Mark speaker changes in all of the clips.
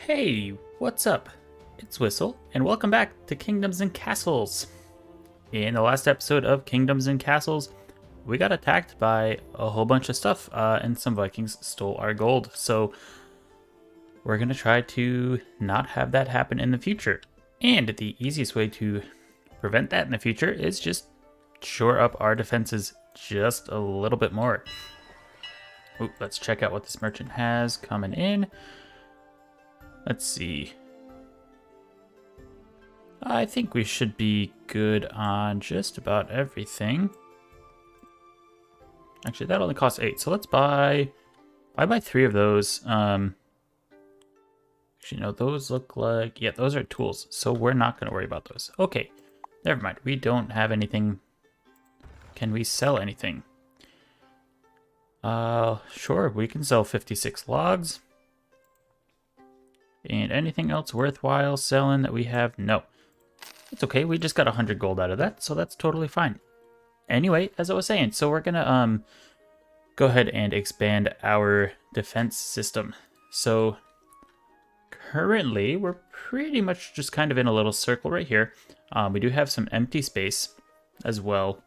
Speaker 1: Hey, what's up? It's Whistle, and welcome back to Kingdoms and Castles. In the last episode of Kingdoms and Castles, we got attacked by a whole bunch of stuff, and some Vikings stole our gold. So we're going to try to not have that happen in the future. And the easiest way to prevent that in the future is just shore up our defenses just a little bit more. Ooh, let's check out what this merchant has coming in. Let's see. I think we should be good on just about everything. Actually, that only costs 8, so let's buy 3 of those. Actually, no, those look like, yeah, those are tools, so we're not going to worry about those. Okay, never mind. We don't have anything. Can we sell anything? Sure, we can sell 56 logs. And anything else worthwhile selling that we have? No. It's okay, we just got 100 gold out of that, so that's totally fine. Anyway, as I was saying, so we're gonna go ahead and expand our defense system. So currently, we're pretty much just kind of in a little circle right here. We do have some empty space as well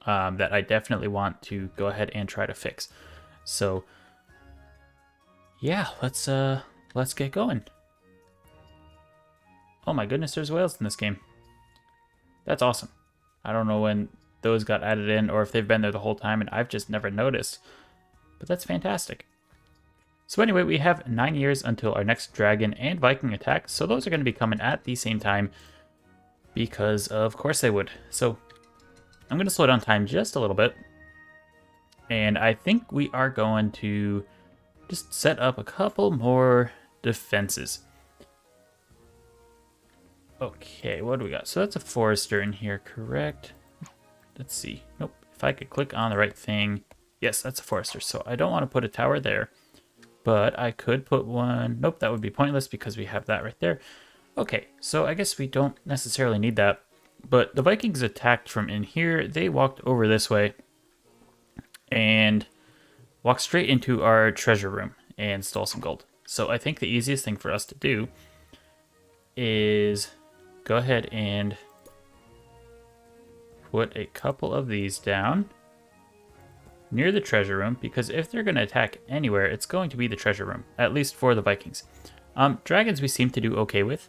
Speaker 1: that I definitely want to go ahead and try to fix. So yeah, let's get going. Oh my goodness, there's whales in this game. That's awesome. I don't know when those got added in or if they've been there the whole time and I've just never noticed. But that's fantastic. So anyway, we have 9 years until our next dragon and Viking attack. So those are going to be coming at the same time because of course they would. So I'm going to slow down time just a little bit. And I think we are going to just set up a couple more defenses. Okay, what do we got? So that's a forester in here, correct? Let's see. Nope. If I could click on the right thing. Yes, that's a forester. So I don't want to put a tower there. But I could put one. Nope, that would be pointless because we have that right there. Okay, so I guess we don't necessarily need that. But the Vikings attacked from in here. They walked over this way. And walked straight into our treasure room and stole some gold. So I think the easiest thing for us to do is go ahead and put a couple of these down near the treasure room, because if they're going to attack anywhere, it's going to be the treasure room, at least for the Vikings. Dragons we seem to do okay with.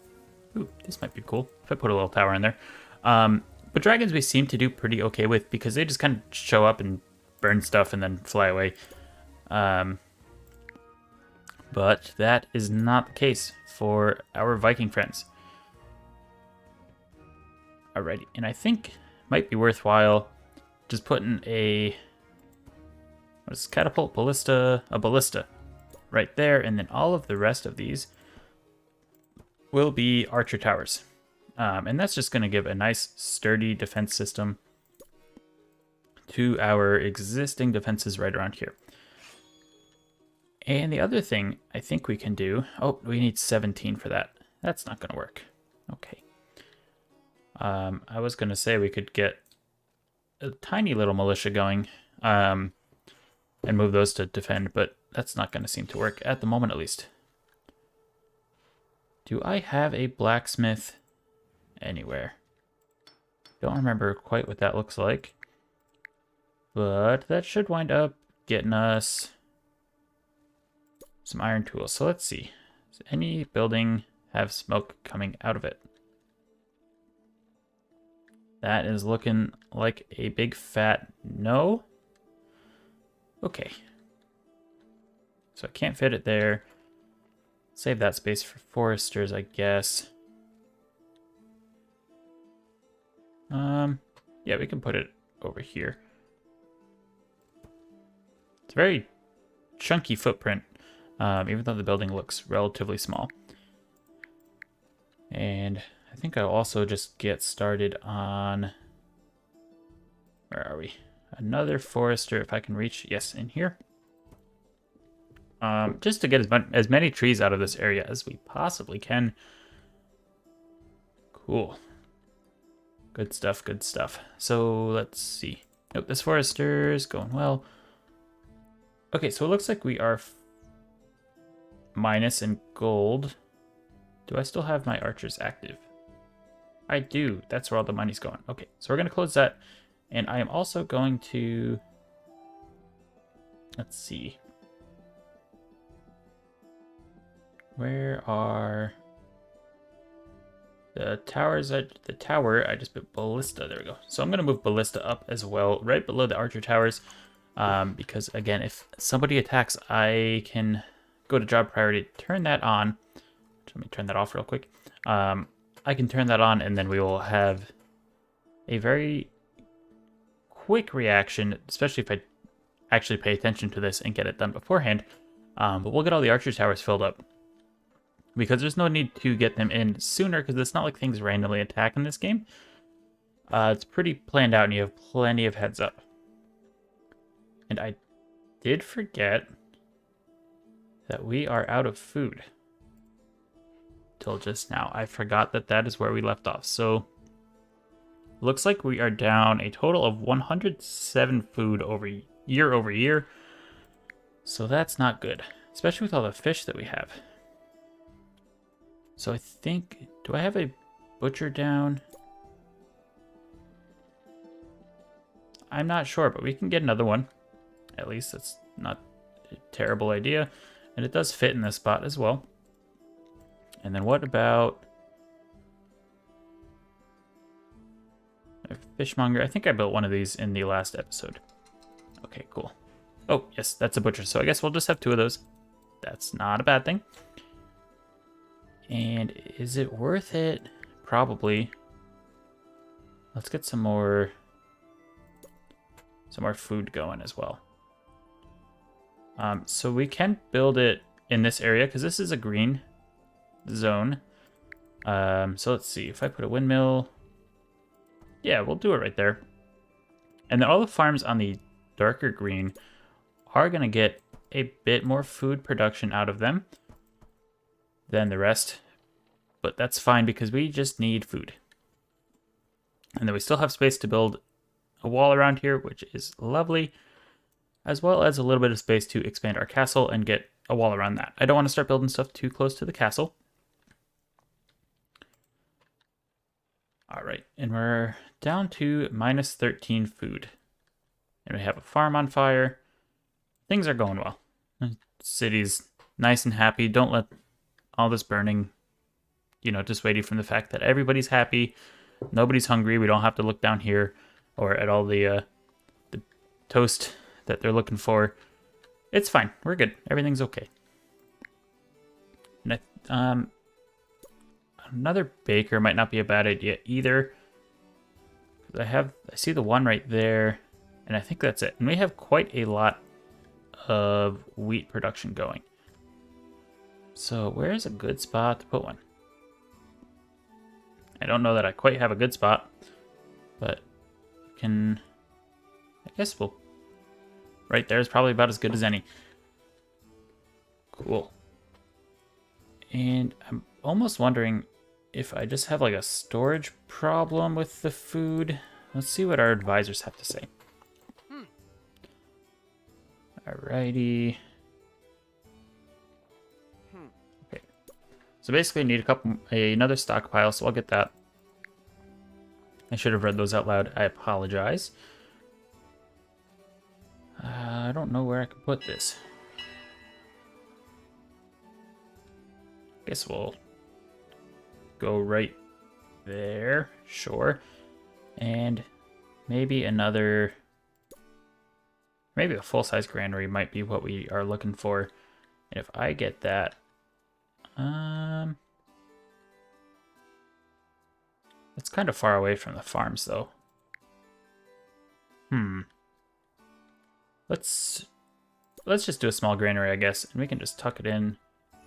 Speaker 1: Ooh, this might be cool if I put a little tower in there. But dragons we seem to do pretty okay with because they just kind of show up and burn stuff and then fly away. But that is not the case for our Viking friends. Alrighty, and I think it might be worthwhile just putting a catapult, a ballista right there, and then all of the rest of these will be archer towers. And that's just going to give a nice sturdy defense system to our existing defenses right around here. And the other thing I think we can do... Oh, we need 17 for that. That's not going to work. Okay. I was going to say we could get a tiny little militia going and move those to defend, but that's not going to seem to work at the moment, at least. Do I have a blacksmith anywhere? Don't remember quite what that looks like. But that should wind up getting us some iron tools. So let's see. Does any building have smoke coming out of it? That is looking like a big fat no. Okay. So I can't fit it there. Save that space for foresters, I guess. Yeah, we can put it over here. It's a very chunky footprint, even though the building looks relatively small. And I think I'll also just get started on... Where are we? Another forester, if I can reach. Yes, in here. Just to get as many trees out of this area as we possibly can. Cool. Good stuff, good stuff. So let's see. Nope, this forester is going well. Okay, so it looks like we are minus in gold. Do I still have my archers active? I do. That's where all the money's going. Okay, so we're going to close that. And I am also going to... Let's see. Where are... The towers? The tower, I just put ballista. There we go. So I'm going to move ballista up as well, right below the archer towers. Because, again, if somebody attacks, I can go to job priority, turn that on. Let me turn that off real quick. I can turn that on, and then we will have a very quick reaction, especially if I actually pay attention to this and get it done beforehand. But we'll get all the archer towers filled up, because there's no need to get them in sooner, because it's not like things randomly attack in this game. It's pretty planned out, and you have plenty of heads up. And I did forget that we are out of food. Till just now. I forgot that that is where we left off. So, looks like we are down a total of 107 food over year. So that's not good, especially with all the fish that we have. So I think, do I have a butcher down? I'm not sure, but we can get another one. At least that's not a terrible idea. And it does fit in this spot as well. And then what about a fishmonger? I think I built one of these in the last episode. Okay, cool. Oh, yes, that's a butcher. So I guess we'll just have 2 of those. That's not a bad thing. And is it worth it? Probably. Let's get some more food going as well. So we can build it in this area because this is a green zone. So let's see, if I put a windmill, yeah, we'll do it right there. And then all the farms on the darker green are going to get a bit more food production out of them than the rest, but that's fine because we just need food. And then we still have space to build a wall around here, which is lovely, as well as a little bit of space to expand our castle and get a wall around that. I don't want to start building stuff too close to the castle. All right, and we're down to minus 13 food. And we have a farm on fire. Things are going well. The city's nice and happy. Don't let all this burning, dissuade you from the fact that everybody's happy. Nobody's hungry. We don't have to look down here or at all the toast that they're looking for. It's fine. We're good. Everything's okay. And another baker might not be a bad idea either. I see the one right there, and I think that's it. And we have quite a lot of wheat production going. So where's a good spot to put one? I don't know that I quite have a good spot, but I guess right there is probably about as good as any. Cool. And I'm almost wondering if I just have like a storage problem with the food. Let's see what our advisors have to say. Alrighty. Okay. So basically I need another stockpile, so I'll get that. I should have read those out loud. I apologize. I don't know where I can put this. Guess we'll go right there. Sure. And maybe a full-size granary might be what we are looking for. And if I get that, it's kind of far away from the farms, though. Let's just do a small granary, I guess, and we can just tuck it in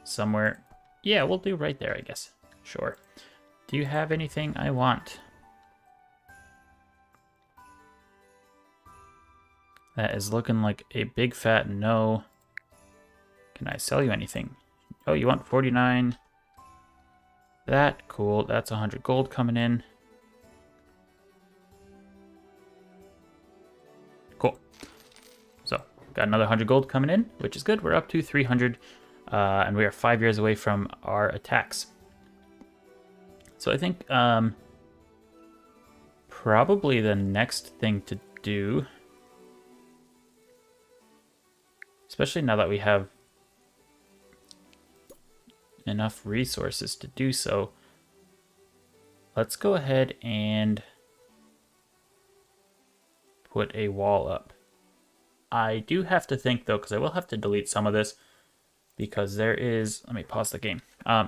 Speaker 1: somewhere. Yeah, we'll do right there, I guess. Sure. Do you have anything I want? That is looking like a big fat no. Can I sell you anything? Oh, you want 49? That, cool. That's 100 gold coming in. Cool. So, got another 100 gold coming in, which is good. We're up to 300. and we are 5 years away from our attacks. So I think probably the next thing to do, especially now that we have enough resources to do so, let's go ahead and put a wall up. I do have to think though, because I will have to delete some of this, because there is, let me pause the game.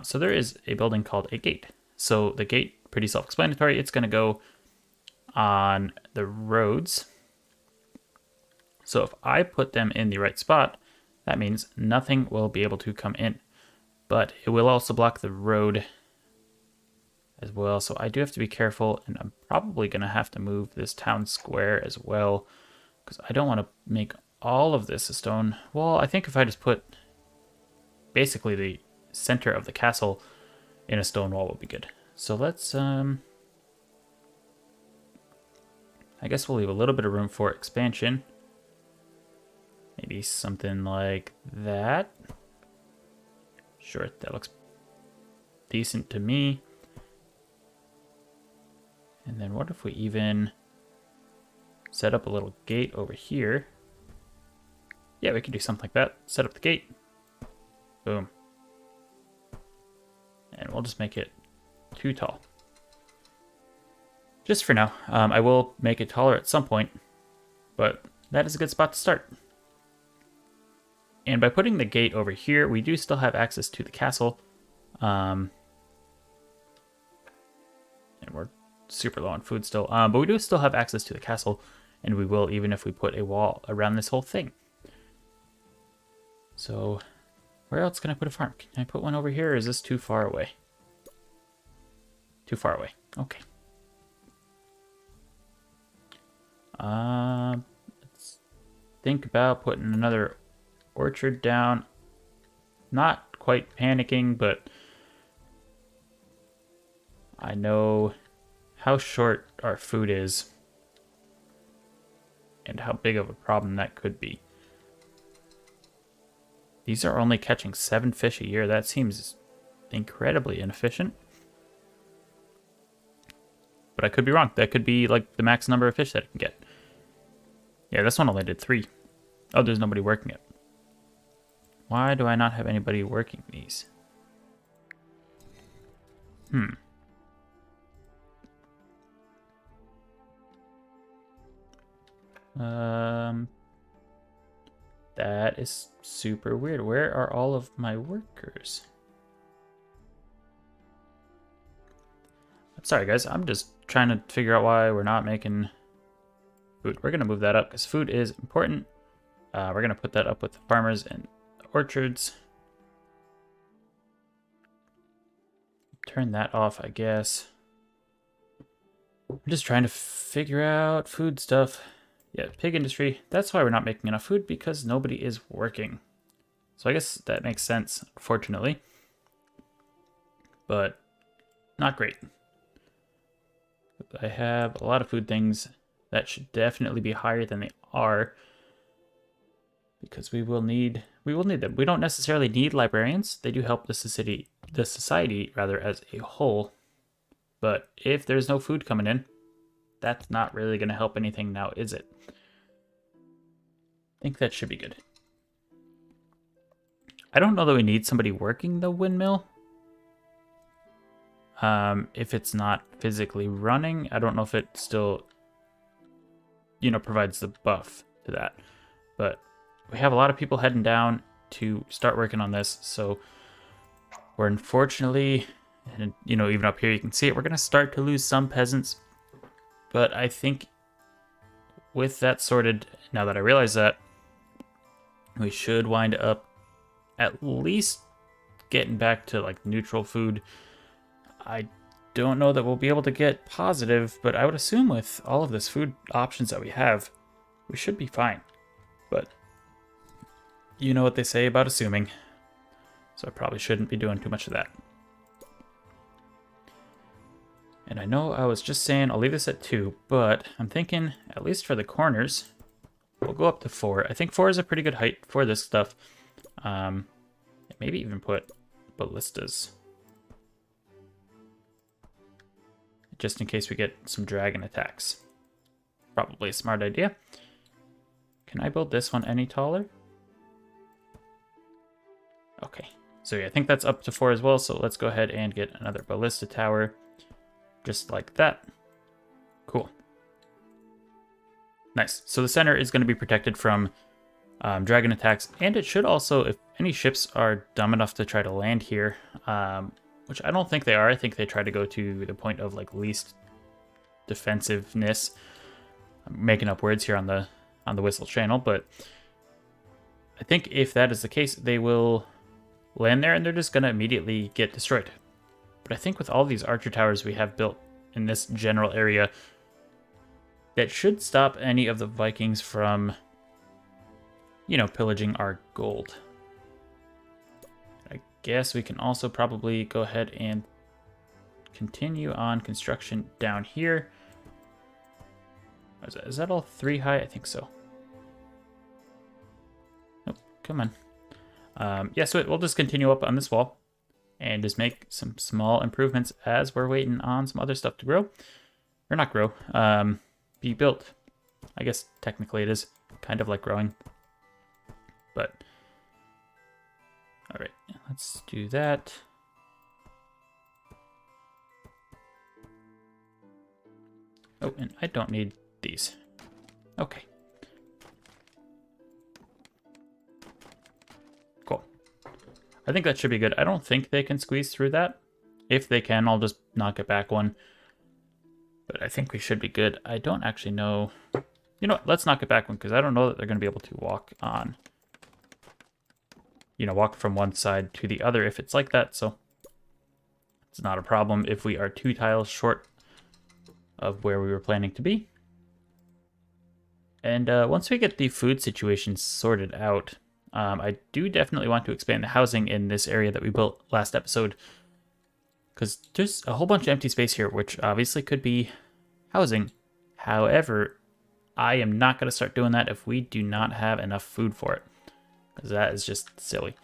Speaker 1: So there is a building called a gate. So the gate, pretty self-explanatory. It's going to go on the roads. So if I put them in the right spot, that means nothing will be able to come in. But it will also block the road as well. So I do have to be careful, and I'm probably going to have to move this town square as well, because I don't want to make all of this a stone wall. I think if I just put basically the center of the castle in a stone wall would be good. So let's, I guess we'll leave a little bit of room for expansion. Maybe something like that. Sure, that looks decent to me. And then what if we even set up a little gate over here? Yeah, we could do something like that. Set up the gate. Boom. And we'll just make it too tall. Just for now. I will make it taller at some point, but that is a good spot to start. And by putting the gate over here, we do still have access to the castle. And we're super low on food still. But we do still have access to the castle, and we will even if we put a wall around this whole thing. So where else can I put a farm? Can I put one over here, or is this too far away? Too far away. Okay. Let's think about putting another orchard down. Not quite panicking, but I know how short our food is and how big of a problem that could be. These are only catching 7 fish a year. That seems incredibly inefficient. But I could be wrong. That could be like the max number of fish that it can get. Yeah, this one only did 3. Oh, there's nobody working it. Why do I not have anybody working these? That is super weird. Where are all of my workers? I'm sorry, guys. I'm just trying to figure out why we're not making food. We're going to move that up because food is important. We're going to put that up with the farmers and orchards. Turn that off, I guess. I'm just trying to figure out food stuff. Yeah, pig industry. That's why we're not making enough food, because nobody is working. So I guess that makes sense, unfortunately. But not great. I have a lot of food things that should definitely be higher than they are, because we will need them. We don't necessarily need librarians. They do help the society rather as a whole. But if there's no food coming in, that's not really going to help anything now, is it? I think that should be good. I don't know that we need somebody working the windmill. If it's not physically running, I don't know if it still, provides the buff to that. But we have a lot of people heading down to start working on this, so we're unfortunately, and even up here you can see it, we're going to start to lose some peasants. But I think with that sorted, now that I realize that, we should wind up at least getting back to like neutral food. I don't know that we'll be able to get positive, but I would assume with all of this food options that we have, we should be fine. But you know what they say about assuming, so I probably shouldn't be doing too much of that. And I know I was just saying I'll leave this at 2, but I'm thinking, at least for the corners, we'll go up to 4. I think 4 is a pretty good height for this stuff. maybe even put ballistas. Just in case we get some dragon attacks. Probably a smart idea. Can I build this one any taller? Okay. So yeah, I think that's up to 4 as well. So let's go ahead and get another ballista tower. Just like that. Cool. Nice. So the center is going to be protected from dragon attacks. And it should also, if any ships are dumb enough to try to land here, which I don't think they are. I think they try to go to the point of like least defensiveness. I'm making up words here on the Whistle channel, but I think if that is the case, they will land there and they're just going to immediately get destroyed. But I think with all these archer towers we have built in this general area, that should stop any of the Vikings from, you know, pillaging our gold. I guess we can also probably go ahead and continue on construction down here. Is that all 3 high? I think so. Nope, come on. Yeah, so we'll just continue up on this wall and just make some small improvements as we're waiting on some other stuff to grow. Or not grow, be built. I guess technically it is kind of like growing. But, all right, let's do that. Oh, and I don't need these. Okay. Cool. I think that should be good. I don't think they can squeeze through that. If they can, I'll just knock it back one. But I think we should be good. I don't actually know. You know what? Let's knock it back one because I don't know that they're going to be able to walk on. You know, walk from one side to the other if it's like that. So it's not a problem if we are 2 tiles short of where we were planning to be. And once we get the food situation sorted out, I do definitely want to expand the housing in this area that we built last episode. Because there's a whole bunch of empty space here, which obviously could be housing. However, I am not going to start doing that if we do not have enough food for it. Because that is just silly.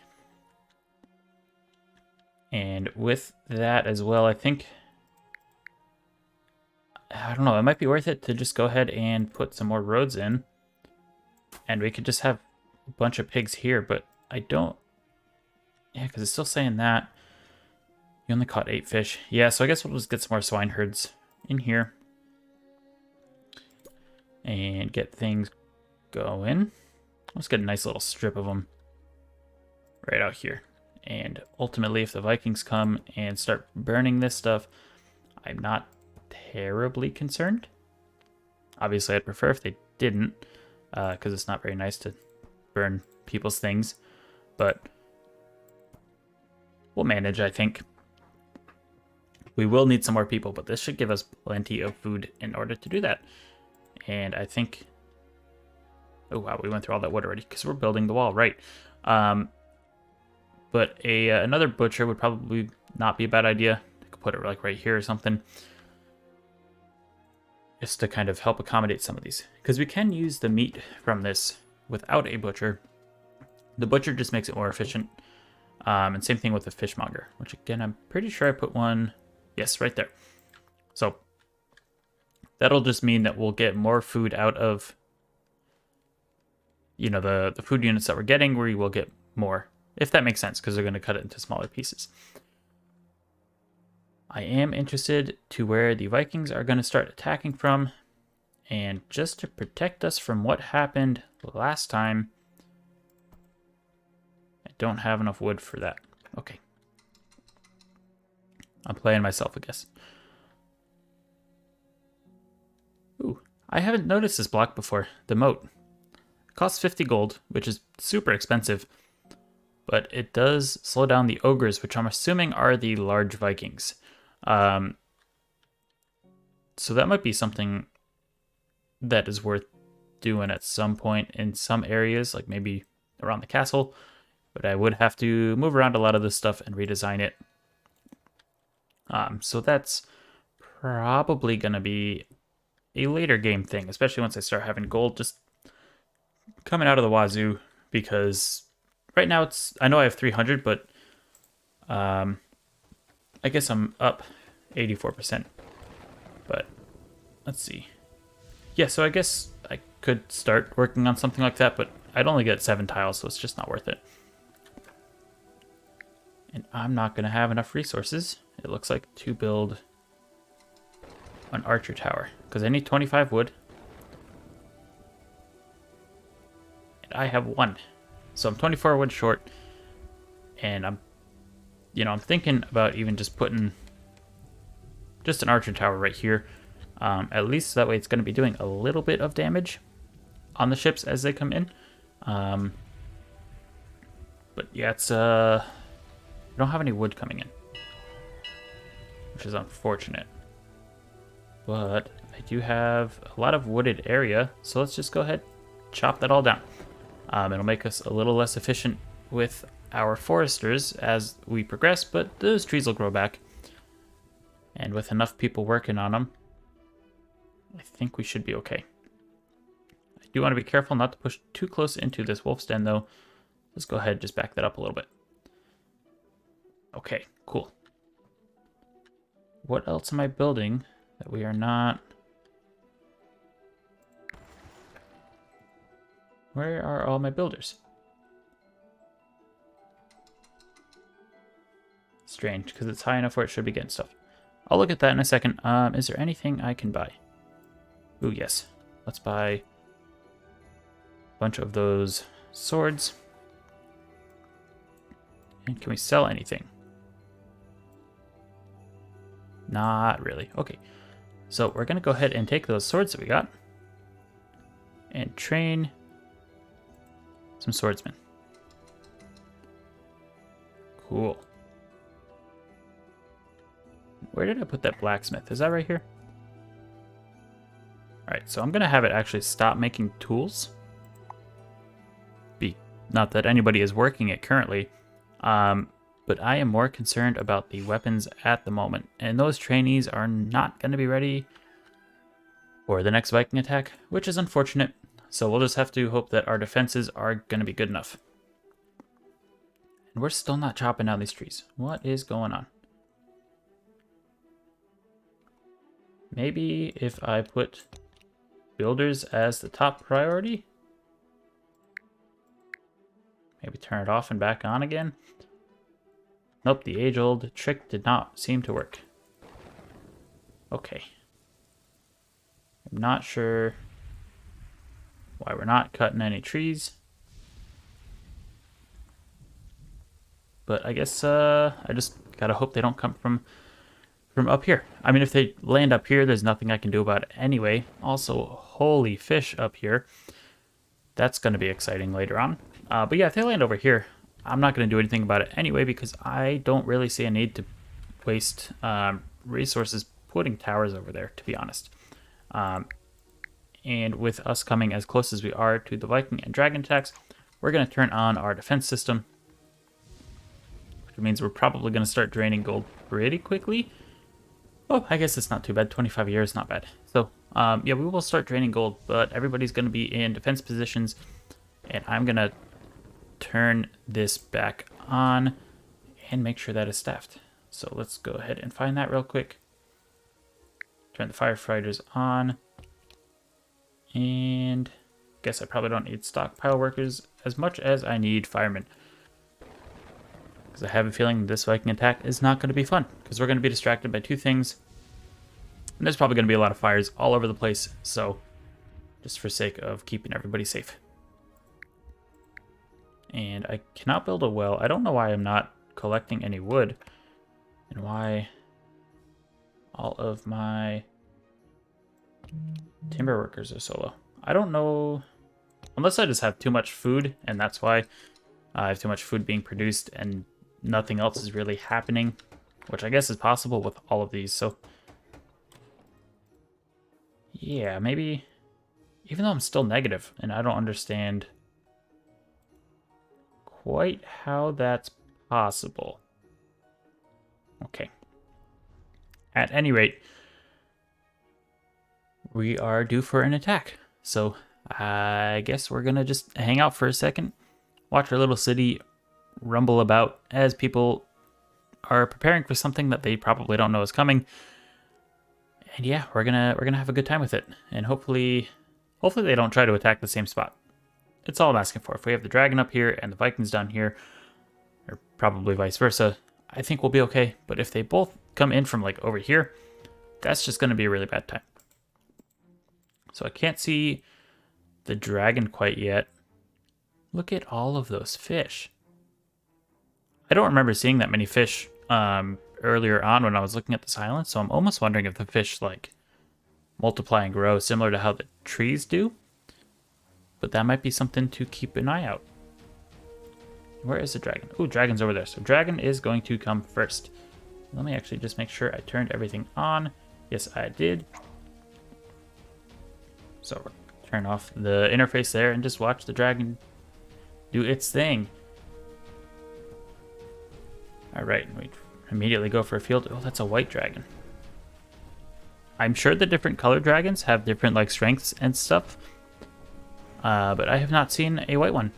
Speaker 1: And with that as well, I think, I don't know, it might be worth it to just go ahead and put some more roads in. And we could just have a bunch of pigs here, but I don't, yeah, because it's still saying that. You only caught 8 fish. Yeah, so I guess we'll just get some more swine herds in here. And get things going. Let's get a nice little strip of them right out here. And ultimately, if the Vikings come and start burning this stuff, I'm not terribly concerned. Obviously, I'd prefer if they didn't, because it's not very nice to burn people's things. But we'll manage, I think. We will need some more people, but this should give us plenty of food in order to do that. And I think... Oh, wow, we went through all that wood already because we're building the wall, right. But another butcher would probably not be a bad idea. I could put it like right here or something. Just to kind of help accommodate some of these. Because we can use the meat from this without a butcher. The butcher just makes it more efficient. And same thing with the fishmonger, which again, I'm pretty sure I put one... Yes, right there. So that'll just mean that we'll get more food out of, you know, the food units that we're getting, where we will get more, if that makes sense, because they're going to cut it into smaller pieces. I am interested to where the Vikings are going to start attacking from, and just to protect us from what happened last time, I don't have enough wood for that. Okay. I'm playing myself, I guess. Ooh, I haven't noticed this block before. The Moat. It costs 50 gold, which is super expensive. But it does slow down the ogres, which I'm assuming are the large Vikings. So that might be something that is worth doing at some point in some areas, like maybe around the castle. But I would have to move around a lot of this stuff and redesign it. So that's probably going to be a later game thing, especially once I start having gold just coming out of the wazoo, because right now I know I have 300, but I guess I'm up 84%. But let's see. Yeah, so I guess I could start working on something like that, but I'd only get 7 tiles, so it's just not worth it. And I'm not going to have enough resources, it looks like, to build an archer tower, because I need 25 wood. And I have 1. So I'm 24 wood short, and I'm thinking about even just putting just an archer tower right here. At least that way it's going to be doing a little bit of damage on the ships as they come in. But yeah, it's I don't have any wood coming in, which is unfortunate. But I do have a lot of wooded area, so let's just go ahead, chop that all down. It'll make us a little less efficient with our foresters as we progress, but those trees will grow back. And with enough people working on them, I think we should be okay. I do want to be careful not to push too close into this wolf's den, though. Let's go ahead and just back that up a little bit. Okay, cool. What else am I building that we are not... Where are all my builders? Strange, because it's high enough where it should be getting stuff. I'll look at that in a second. Is there anything I can buy? Ooh, yes. Let's buy a bunch of those swords. And can we sell anything? Not really. Okay. So we're going to go ahead and take those swords that we got and train some swordsmen. Cool. Where did I put that blacksmith? Is that right here? Alright, so I'm going to have it actually stop making tools. Not that anybody is working it currently, but I am more concerned about the weapons at the moment. And those trainees are not going to be ready for the next Viking attack, which is unfortunate. So we'll just have to hope that our defenses are going to be good enough. And we're still not chopping down these trees. What is going on? Maybe if I put builders as the top priority? Maybe turn it off and back on again? Nope, the age-old trick did not seem to work. Okay. I'm not sure why we're not cutting any trees. But I guess I just gotta hope they don't come from up here. I mean, if they land up here, there's nothing I can do about it anyway. Also, holy fish up here. That's going to be exciting later on. But yeah, if they land over here, I'm not going to do anything about it anyway because I don't really see a need to waste resources putting towers over there, to be honest. And with us coming as close as we are to the Viking and Dragon attacks, we're going to turn on our defense system, which means we're probably going to start draining gold pretty quickly. Oh, I guess it's not too bad. 25 years, not bad. So, yeah, we will start draining gold, but everybody's going to be in defense positions, and I'm going to turn this back on and make sure that is staffed. So let's go ahead and find that real quick. Turn the firefighters on, and guess I probably don't need stockpile workers as much as I need firemen. Because I have a feeling this Viking attack is not going to be fun, because we're going to be distracted by two things. And there's probably going to be a lot of fires all over the place, so just for sake of keeping everybody safe. And I cannot build a well. I don't know why I'm not collecting any wood, and why all of my timber workers are so low. I don't know, unless I just have too much food, and that's why I have too much food being produced and nothing else is really happening, which I guess is possible with all of these. So yeah, maybe, even though I'm still negative and I don't understand quite how that's possible. Okay. At any rate, we are due for an attack. So I guess we're going to just hang out for a second watch our little city rumble about as people are preparing for something that they probably don't know is coming. And yeah, we're gonna have a good time with it. And hopefully they don't try to attack the same spot. It's all I'm asking for. If we have the dragon up here and the Vikings down here, or probably vice versa, I think we'll be okay. But if they both come in from like over here, that's just gonna be a really bad time. So I can't see the dragon quite yet. Look at all of those fish. I don't remember seeing that many fish earlier on when I was looking at this island, so I'm almost wondering if the fish like multiply and grow similar to how the trees do. But that might be something to keep an eye out. Where is the dragon? Oh, dragon's over there. So dragon is going to come first. Let me actually just make sure I turned everything on. Yes, I did. So we'll turn off the interface there and just watch the dragon do its thing. All right, we immediately go for a field. Oh, that's a white dragon. I'm sure the different color dragons have different like strengths and stuff, but I have not seen a white one.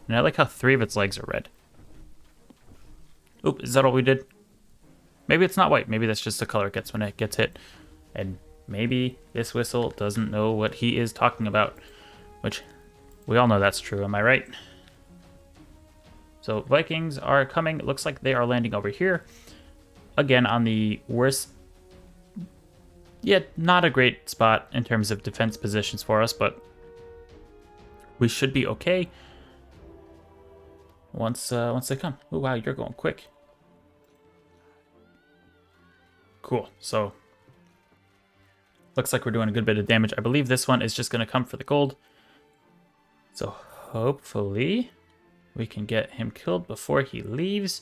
Speaker 1: And I like how 3 of its legs are red. Oop, is that all we did? Maybe it's not white. Maybe that's just the color it gets when it gets hit. And maybe this whistle doesn't know what he is talking about, which we all know that's true. Am I right? So Vikings are coming. It looks like they are landing over here. Again, on the worst, not a great spot in terms of defense positions for us, but we should be okay once they come. Oh wow, you're going quick. Cool. So looks like we're doing a good bit of damage. I believe this one is just going to come for the gold. So hopefully we can get him killed before he leaves.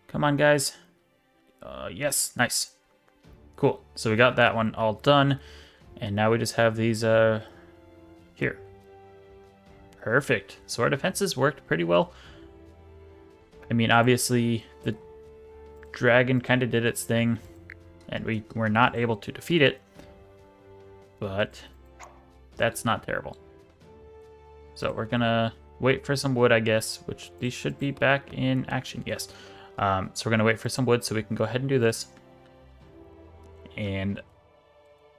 Speaker 1: Come on, guys. Yes, nice. Cool. So we got that one all done. And now we just have these here. Perfect. So our defenses worked pretty well. I mean, obviously, the dragon kind of did its thing, and we were not able to defeat it. But that's not terrible. So we're going to wait for some wood, I guess, which these should be back in action. Yes. So we're going to wait for some wood so we can go ahead and do this. And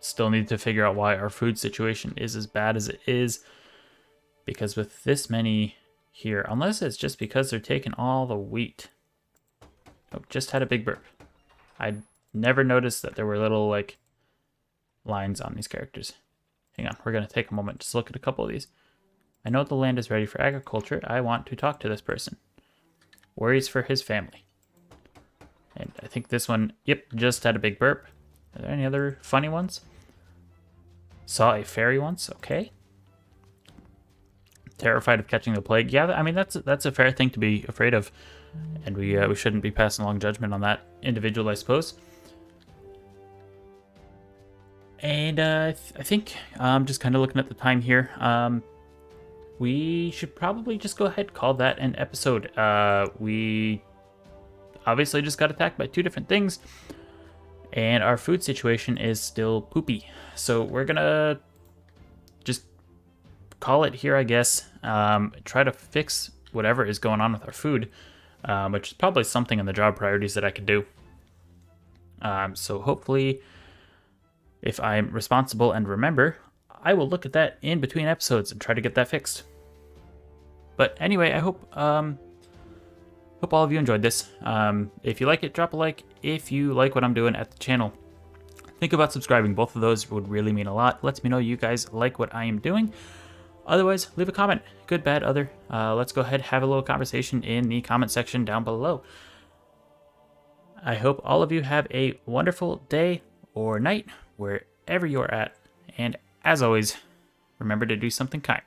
Speaker 1: still need to figure out why our food situation is as bad as it is. Because with this many here, unless it's just because they're taking all the wheat. Oh, just had a big burp. I never noticed that there were little, like, lines on these characters. Hang on, we're going to take a moment to look at a couple of these. I know the land is ready for agriculture. I want to talk to this person. Worries for his family. And I think this one, yep, just had a big burp. Are there any other funny ones? Saw a fairy once, okay. Terrified of catching the plague. Yeah, I mean, that's a fair thing to be afraid of. And we shouldn't be passing along judgment on that individual, I suppose. And I think, just kind of looking at the time here, we should probably just go ahead and call that an episode. We obviously just got attacked by 2 different things, and our food situation is still poopy. So we're gonna just call it here, I guess. Try to fix whatever is going on with our food, which is probably something in the job priorities that I could do. So hopefully, if I'm responsible and remember, I will look at that in between episodes and try to get that fixed. But anyway, I hope all of you enjoyed this. If you like it, drop a like. If you like what I'm doing at the channel, think about subscribing. Both of those would really mean a lot. Lets me know you guys like what I am doing. Otherwise, leave a comment. Good, bad, other. Let's go ahead and have a little conversation in the comment section down below. I hope all of you have a wonderful day or night, wherever you're at. And as always, remember to do something kind.